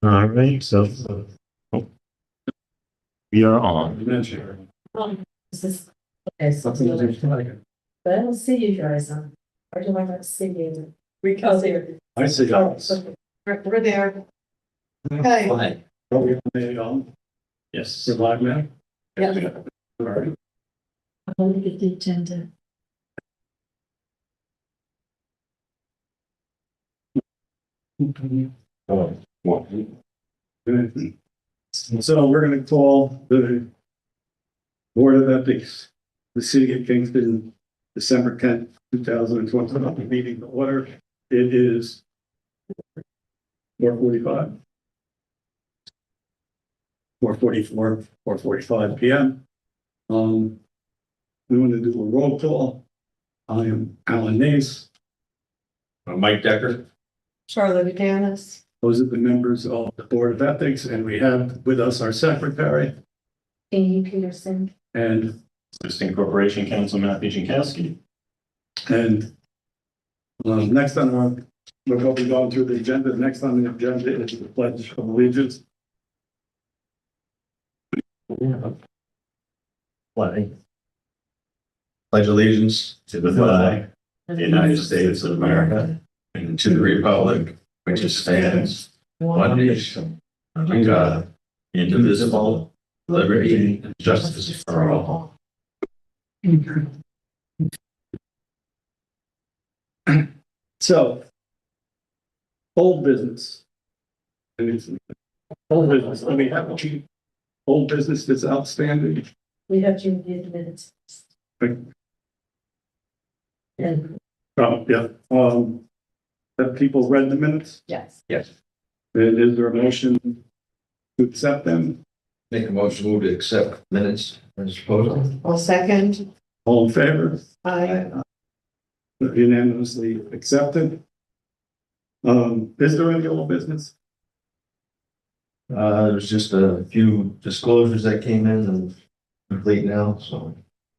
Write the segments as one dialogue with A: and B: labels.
A: All right, so oh, we are on.
B: Is this? Okay, so. But I don't see you guys on. Or do I not see you? We come here.
C: I see
B: Oh,
C: guys.
B: okay. We're there. Okay.
C: Are we on the,
A: Yes.
C: we're live now?
B: Yeah.
C: All right.
B: I'm gonna get the agenda.
C: Oh, well. So we're gonna call the Board of Ethics, the City of Kingston, December 10th, 2020 meeting to order. It is 4:45. 4:44, 4:45 p.m. We want to do a roll call. I am Alan Nace.
A: I'm Mike Decker.
B: Charlotte Danis.
C: Those are the members of the Board of Ethics, and we have with us our secretary
B: Amy Peterson.
C: and
A: Assistant Corporation Counsel Matthew Jankowski.
C: next on our, we'll be going through the agenda. Next on the agenda is the Pledge of Allegiance.
A: Flag. Pledge allegiance to the flag of the United States of America and to the republic which stands one nation under God, indivisible, liberty and justice for all.
C: So, old business. Old business. I mean, have a old business that's outstanding.
B: We have to review the minutes.
C: Right.
B: And
C: Oh, yeah. Have people read the minutes?
B: yes.
A: Yes.
C: And is there a motion to accept them?
D: Make a motion move to accept minutes as proposal.
B: I'll second.
C: All in favor?
B: I.
C: Unanimously accepted. Is there any old business?
D: There's just a few disclosures that came in and complete now, so.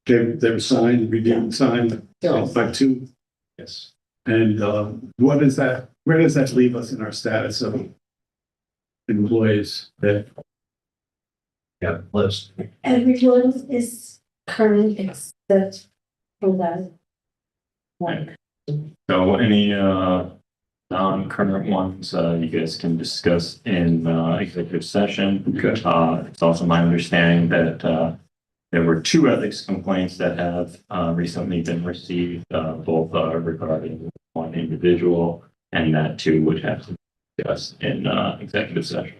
C: They were signed, reviewed and signed by two.
A: Yes.
C: And what is that? Where does that leave us in our status of employees that
D: Yeah, list.
B: Everyone is current except for that one.
A: So any non-current ones you guys can discuss in executive session.
C: Okay.
A: It's also my understanding that there were two ethics complaints that have recently been received, both regarding one individual, and that too would have to be discussed in executive session.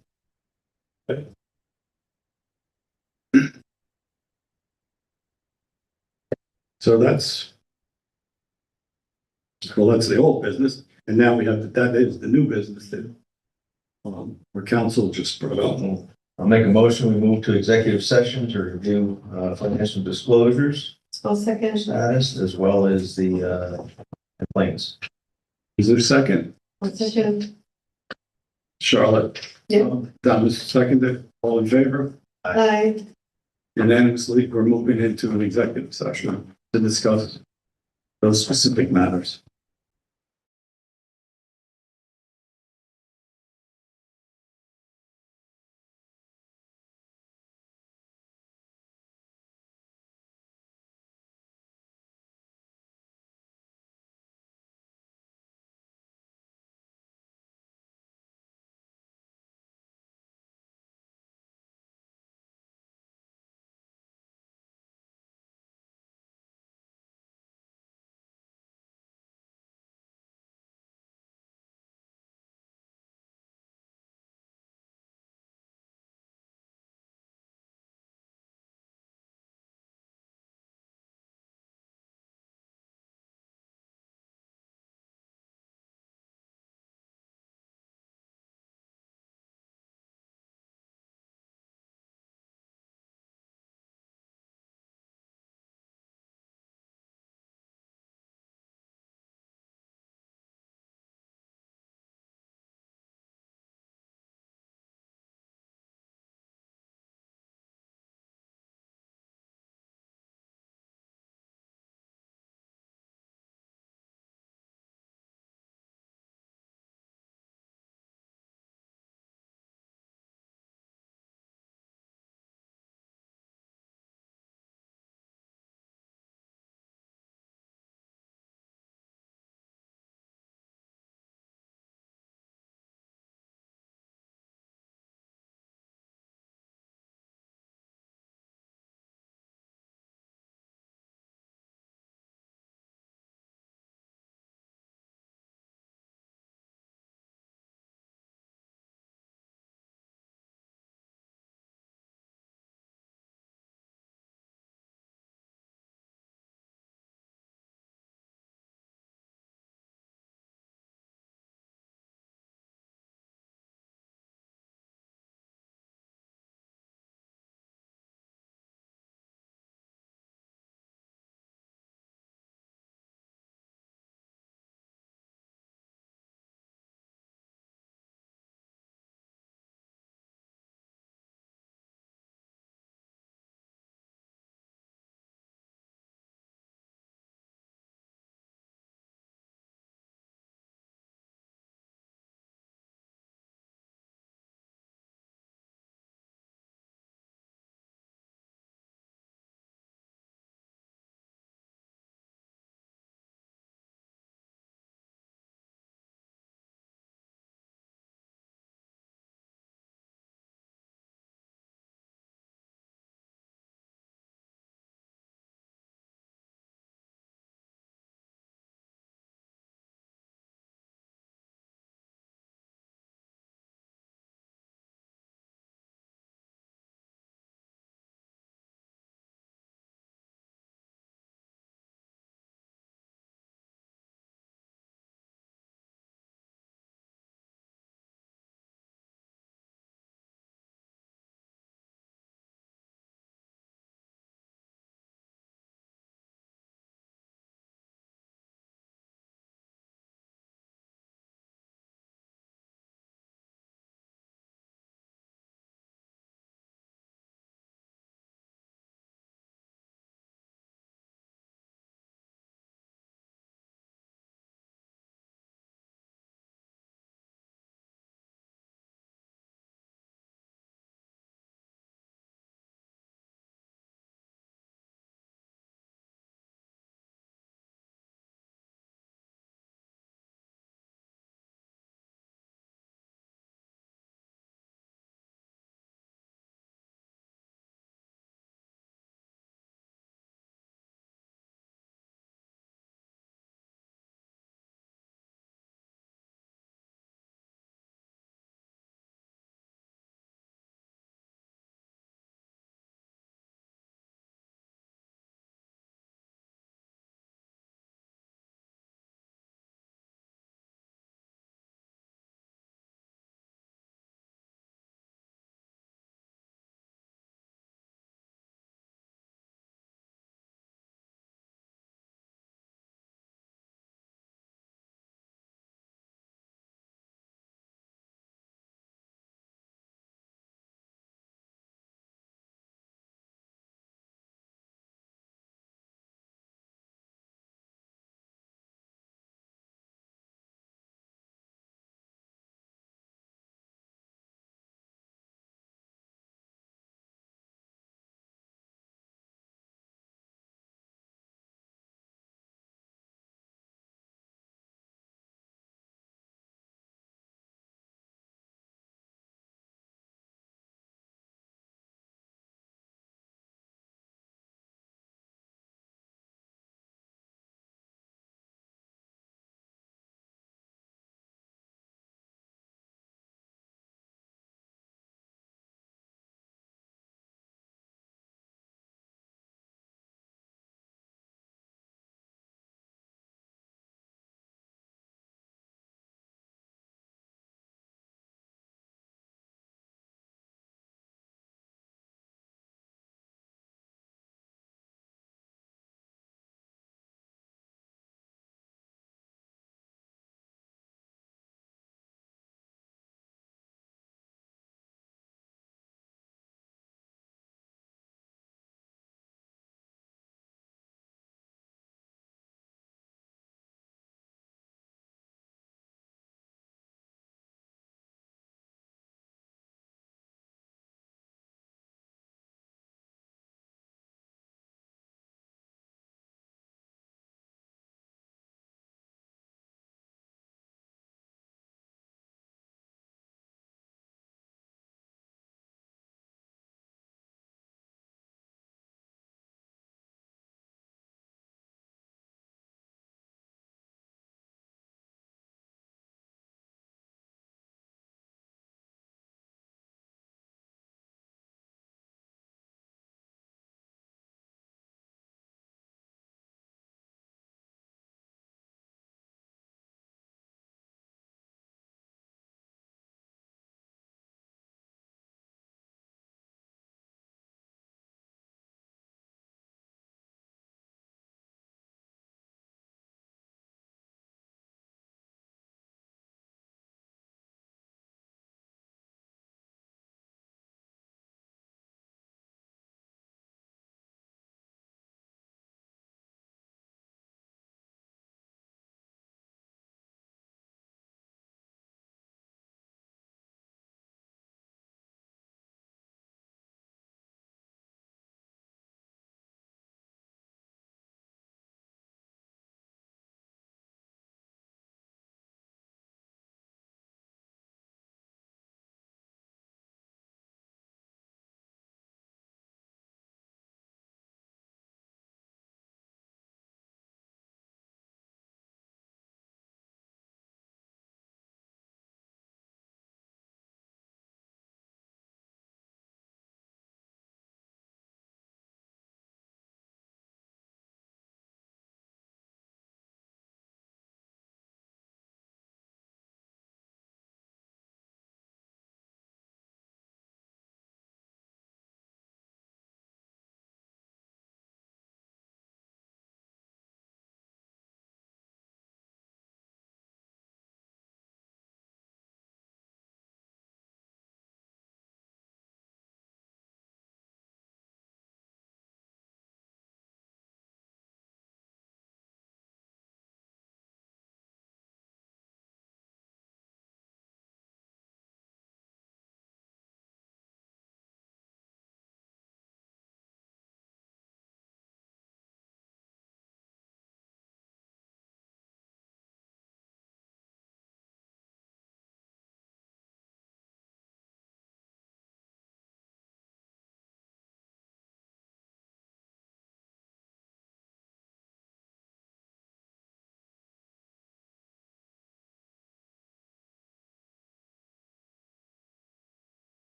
C: So that's the old business, and now we have that is the new business that our council just brought up.
D: I'll make a motion, we move to executive session to review financial disclosures
B: I'll second.
D: status as well as the complaints.
C: Is there a second?
B: I'll second.
C: Charlotte?
B: Yeah.
C: Thomas seconded. All in favor?
B: Aye.
C: Unanimously, we're moving into an executive session to discuss those specific matters.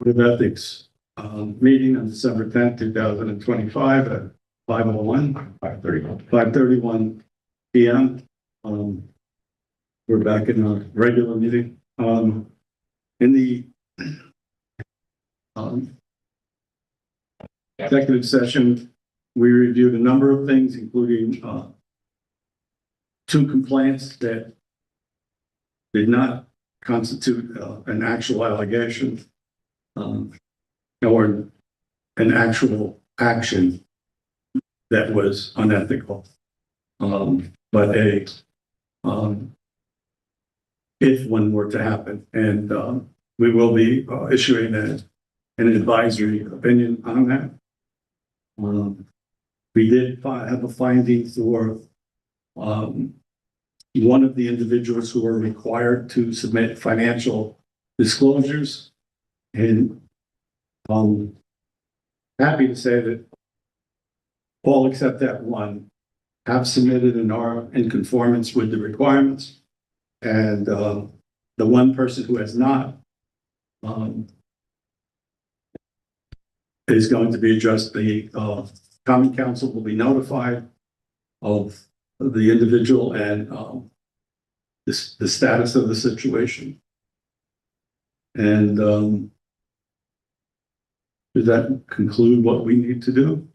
C: Board of Ethics, meeting on December 10th, 2025 at 5:31 PM. We're back in our regular meeting. In the executive session, we reviewed a number of things, including 2 complaints that did not constitute an actual allegation or an actual action that was unethical. But if one were to happen, and we will be issuing an advisory opinion on that. We did have a finding for one of the individuals who are required to submit financial disclosures, and happy to say that all except that one have submitted and are in conformance with the requirements. And the one person who has not is going to be addressed. The Common Council will be notified of the individual and the status of the situation. And does that conclude what we need to do?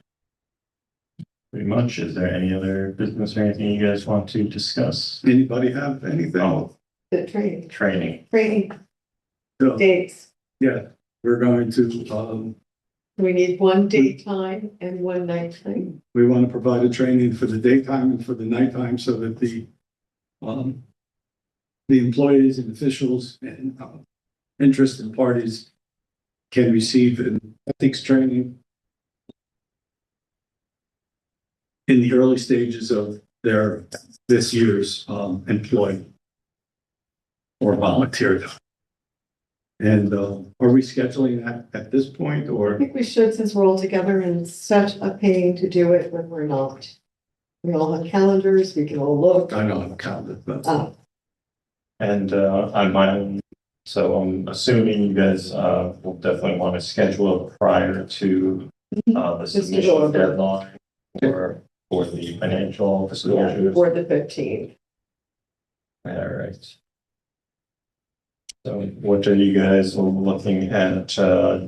A: Pretty much. Is there any other business or anything you guys want to discuss?
C: Anybody have anything?
A: Oh,
B: The training.
A: training.
C: So,
B: Dates.
C: yeah, we're going to,
B: We need one daytime and one nighttime.
C: we want to provide a training for the daytime and for the nighttime so that the employees and officials and interested parties can receive an ethics training in the early stages of this year's employee or volunteer. And are we scheduling that at this point,
B: I
C: or?
B: think we should, since we're all together, and it's such a pain to do it when we're not. We all have calendars, we can all look.
C: I know I'm counted, but
A: And on my own, so I'm assuming you guys will definitely want to schedule it prior to the
B: Just to go
A: submission
B: over.
A: deadline for the financial disclosures.
B: For the 15th.
A: All right. So what are you guys looking at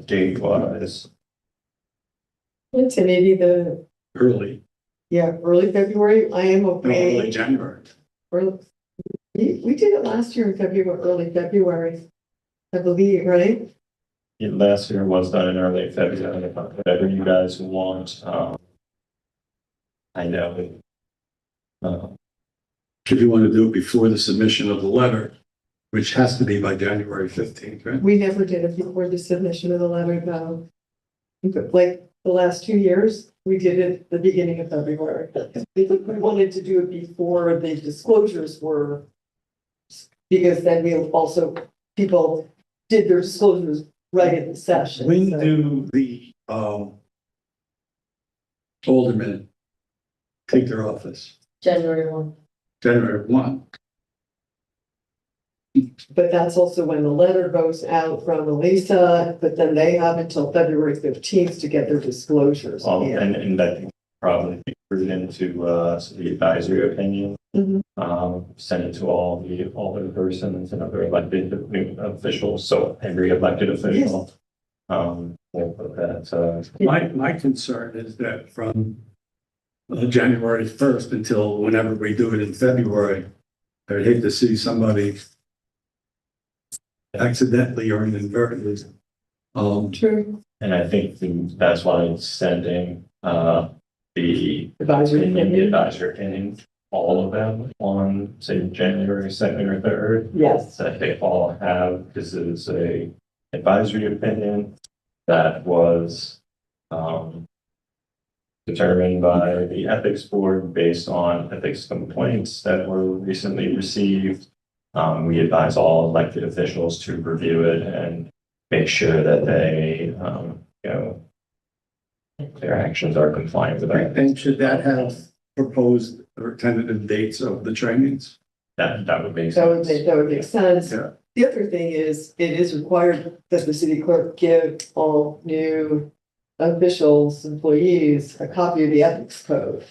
A: date wise?
B: It's maybe
C: early
B: early February. I am
C: early
B: okay.
C: January.
B: We did it last year in February, early February, I believe, right?
A: Yeah, last year was done in early February, but whatever you guys want. I know.
C: If you want to do it before the submission of the letter, which has to be by January 15th, right?
B: We never did it before the submission of the letter, though. Like the last 2 years, we did it the beginning of February. We wanted to do it before the disclosures were, because then people did their disclosures right in the session.
C: When
B: so.
C: do the aldermen take their office?
B: January 1.
C: January 1.
B: But that's also when the letter goes out from Elisa, but then they have until February 15th to get their disclosures. Yeah.
A: And I think probably be prudent to the advisory opinion.
B: Mhm.
A: Send it to all the persons and other elected officials. So every elected official. We'll put that.
C: My concern is that from January 1st until whenever we do it in February, I'd hate to see somebody accidentally or inadvertently.
B: True.
A: And I think that's why it's sending the
B: Advisory opinion.
A: advisory opinion, all of them on, say, January 2nd or 3rd.
B: Yes.
A: That they all have, this is a advisory opinion that was determined by the ethics board based on ethics complaints that were recently received. We advise all elected officials to review it and make sure that they, their actions are compliant with that.
C: And should that have proposed or tentative dates of the trainings?
A: That would make
B: That would
A: sense.
B: make sense.
C: Yeah.
B: The other thing is, it is required that the city clerk give all new officials, employees, a copy of the ethics code.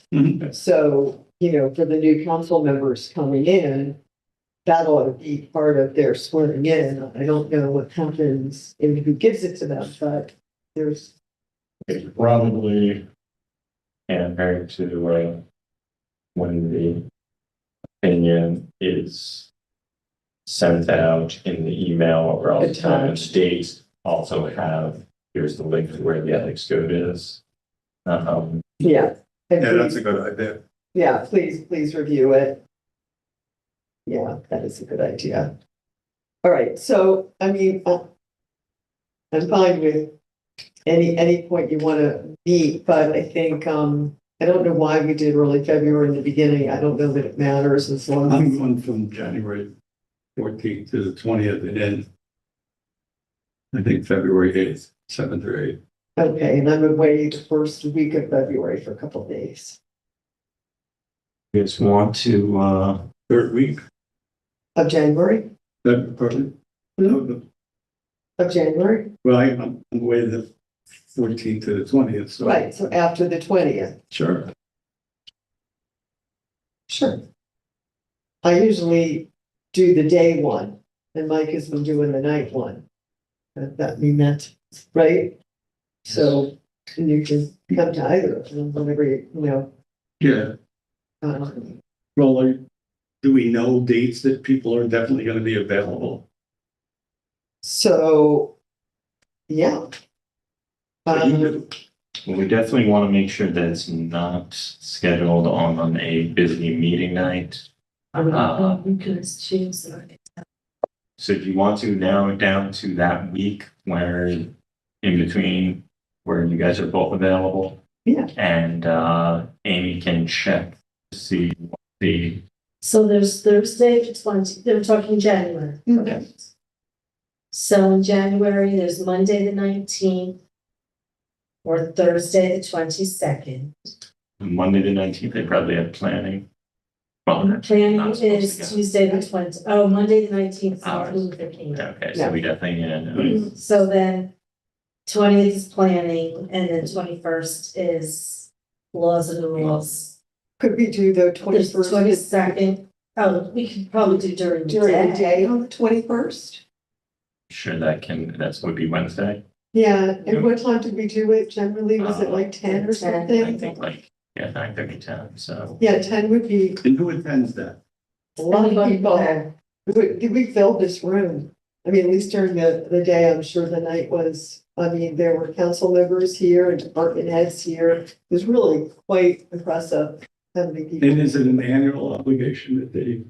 B: So, for the new council members coming in, that ought to be part of their swearing in. I don't know what happens and who gives it to them, but there's,
E: It's probably compared to when the opinion is sent out in the email or all the time. States also have, here's the link to where the ethics code is.
B: yeah. And
C: Yeah, that's
B: please-
C: a good idea.
B: Yeah, please review it. Yeah, that is a good idea. All right, so, I mean, I'm fine with any point you want to meet, but I think, I don't know why we did early February in the beginning. I don't know that it matters as long
C: I'm
B: as,
C: going from January 14th to the 20th and then I think February 8th, 7th or 8th.
B: okay, and I'm away the first week of February for a couple of days.
E: You guys want to,
C: Third week,
B: Of January,
C: pardon? No,
B: of January,
C: well, I'm away the 14th to the 20th, so.
B: right, so after the 20th.
C: Sure.
B: Sure. I usually do the day one, and Mike has been doing the night one. That mean that, right? So, and you can come to either of them whenever
C: Yeah,
B: um,
C: well, do we know dates that people are definitely going to be available?
B: so, yeah.
E: we definitely want to make sure that it's not scheduled on a busy meeting night.
F: Because choose.
E: So do you want to narrow it down to that week where in between where you guys are both available?
B: Yeah.
E: And Amy can check to see what the,
F: So there's Thursday, the 20, they're talking January.
B: Okay.
F: So in January, there's Monday, the 19th. Or Thursday, the 22nd.
E: Monday the 19th, they probably have planning. Well,
F: Planning
E: not supposed
F: is
E: to go.
F: Tuesday, the 20th. Oh, Monday, the 19th is
E: Hours.
F: Martin Luther King.
E: Okay,
B: Yeah.
E: so we definitely need to
F: So then 20th is planning and then 21st is laws and rules.
B: Could we do the
F: There's
B: 21st
F: 22nd. Oh, we could probably do during the
B: during the
F: day.
B: day on the 21st?
E: sure that would be Wednesday.
B: Yeah, and what time did we do it generally? Was it like 10 or
F: 10.
E: I
B: something?
E: think like, 9:30, 10, so.
B: Yeah, 10 would be
C: And who attends that?
B: a lot of
F: Anybody
B: people.
F: there.
B: We filled this room. I mean, at least during the day, I'm sure the night was, I mean, there were council members here and department heads here. It was really quite impressive how many people.
C: And is it an annual obligation that they?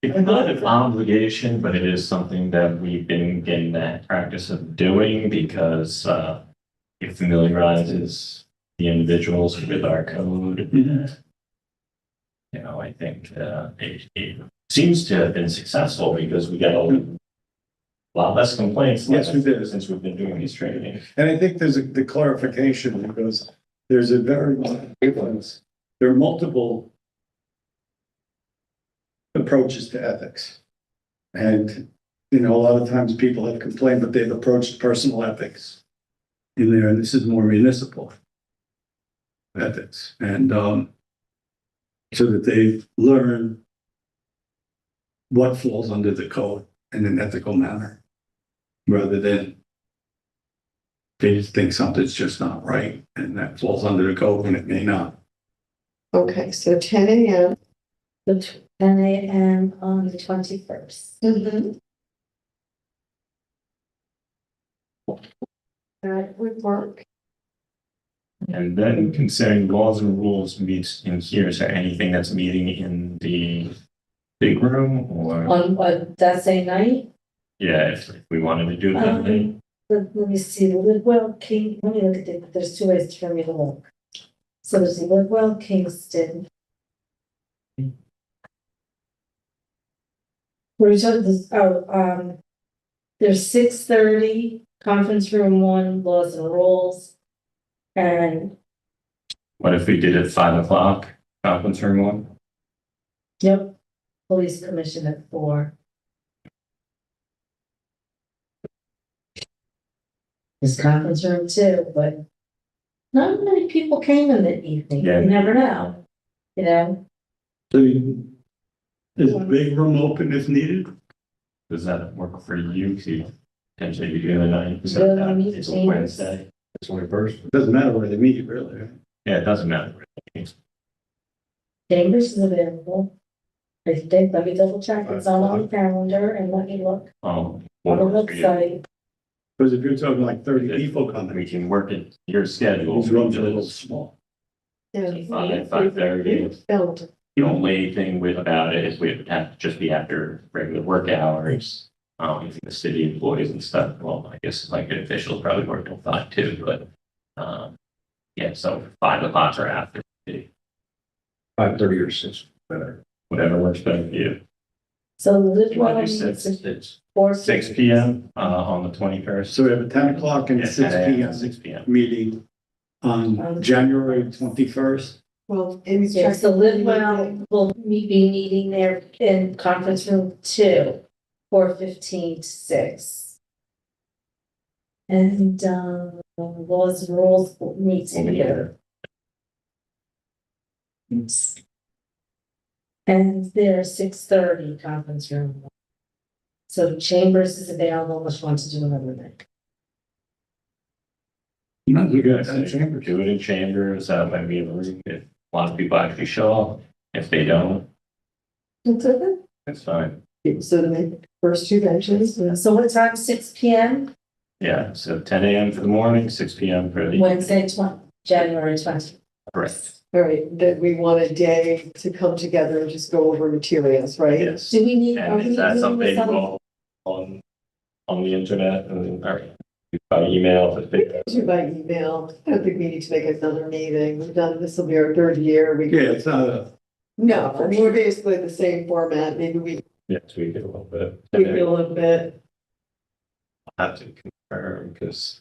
E: It's not an obligation, but it is something that we've been getting that practice of doing because it familiarizes the individuals with our code.
C: Mhm.
E: I think it seems to have been successful because we got a lot less complaints.
C: Yes, we did.
E: Since we've been doing these trainings.
C: And I think there's the clarification because there's a very, there are multiple approaches to ethics. And, a lot of times people have complained, but they've approached personal ethics in there, and this is more municipal ethics. And so that they learn what falls under the code in an ethical manner, rather than they just think something's just not right, and that falls under the code when it may not.
B: Okay, so 10 a.m.
F: The 10 a.m. on the 21st.
B: That would work.
E: And then considering laws and rules meets in here, is there anything that's meeting in the big room or?
F: On that same night.
E: Yeah, if we wanted to do it that day.
F: Let me see, the Lidwell King, let me look at it, there's two ways for me to look. So there's the Lidwell Kingston. What are we talking this, there's 6:30, conference room 1, laws and rules. And,
E: What if we did it 5 o'clock, conference room 1?
F: yep, police commission at 4. this conference room too, but not many people came in the evening.
E: Yeah.
F: You never know, you know?
C: So is the big room open if needed?
E: Does that work for you to potentially be doing the night?
F: Do it on the
E: It's a
F: chambers.
E: Wednesday.
D: It's 21st.
C: It doesn't matter where they meet, really. Right?
E: Yeah, it doesn't matter.
F: Chambers is available. I think, let me double check, it's all on the calendar and let me look on the website.
C: Because if you're talking like 30 people
E: We
C: coming,
E: can work it, your schedule.
C: these rooms are a little small.
B: Yeah.
E: 5:30.
B: Filled.
E: The only thing about it is we would have to just be after regular work hours. The city employees and stuff, well, I guess like an official probably work till 5 too, but, yeah, so 5 o'clock or after,
D: 5:30 or 6, better.
E: whatever works better for you.
F: So the
E: You want to
F: one,
E: do 6,
D: It's
E: 6 P.M. On the 21st?
C: So we have a 10 o'clock and
E: Yeah,
C: 6 p.m.
E: 6 P.M.
C: meeting on January 21st.
B: Well, Amy's
F: yeah,
B: checking.
F: so Lidwell will be meeting there in conference room 2, 4:15 to 6. And, laws and rules meets
E: We'll be
F: here. And they're 6:30 conference room. So Chambers is available, unless you want to do another night.
C: You guys,
E: Do it in chambers, might be able to, if a lot of people actually show up. If they don't,
B: It's open.
E: it's fine.
B: So the first two benches,
F: So what time, 6 P.M.,
E: Yeah, so 10 a.m. for the morning, 6 p.m. for the.
F: Wednesday, January 20th.
E: Correct.
B: all right, that we want a day to come together and just go over materials, right?
E: Yes.
F: Do we need, are
E: And
F: we
E: is that
F: doing
E: something
F: this on?
E: well, on the internet and, or by email?
B: Do by email. I don't think we need to make another meeting. We've done, this will be our third year. We,
C: yeah, it's not a,
B: no, I mean, we're basically the same format. Maybe we
E: Yeah, tweak it a little bit.
B: tweak it a little bit.
E: I'll have to confirm, because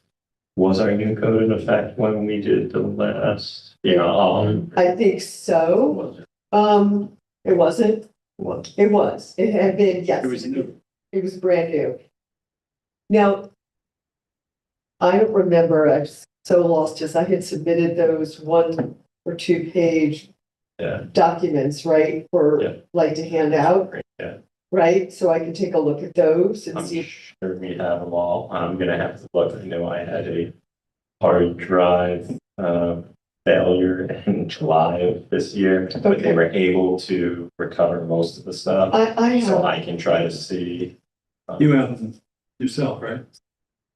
E: was our new code in effect when we did the last,
B: I think so.
E: was it?
B: It wasn't.
E: What?
B: It was. It had been, yes.
C: it was new.
B: It was brand new. Now, I don't remember, I'm so lost, just I had submitted those 1 or 2 page
E: Yeah,
B: documents, right,
E: Yeah.
B: for like to hand out,
E: great, yeah.
B: right? So I can take a look at those and
E: I'm
B: see.
E: sure we have them all. I'm gonna have to look. I know I had a hard drive, failure in July of this year, but they
B: Okay.
E: were able to recover most of the stuff.
B: I
E: So
B: have,
E: I can try to see.
C: You have them yourself, right?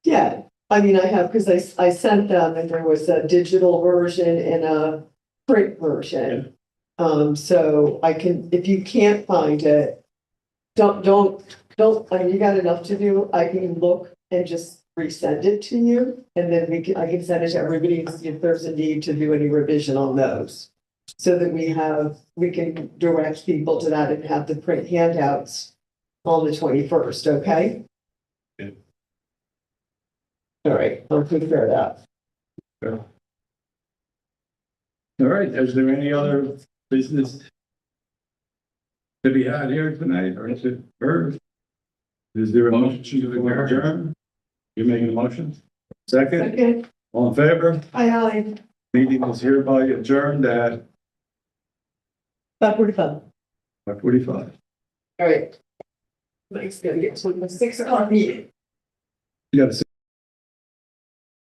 B: yeah, I mean, I have, because I sent them and there was a digital version and a print version. So I can, if you can't find it, don't, I mean, you got enough to do. I can look and just resend it to you. And then I can send it to everybody and see if there's a need to do any revision on those. So that we can direct people to that and have the print handouts on the 21st, okay?
E: Good.
B: All right, I'll figure it out.
C: All right, is there any other business to be had here tonight, or is it heard? Is there a motion to adjourn? You making a motion? Second,
B: Okay,
C: all in favor?
B: aye.
C: Meeting is hereby adjourned at
B: 5:45.
C: 5:45.
B: All right. Mike's gonna get to the 6 o'clock meeting.
C: You got to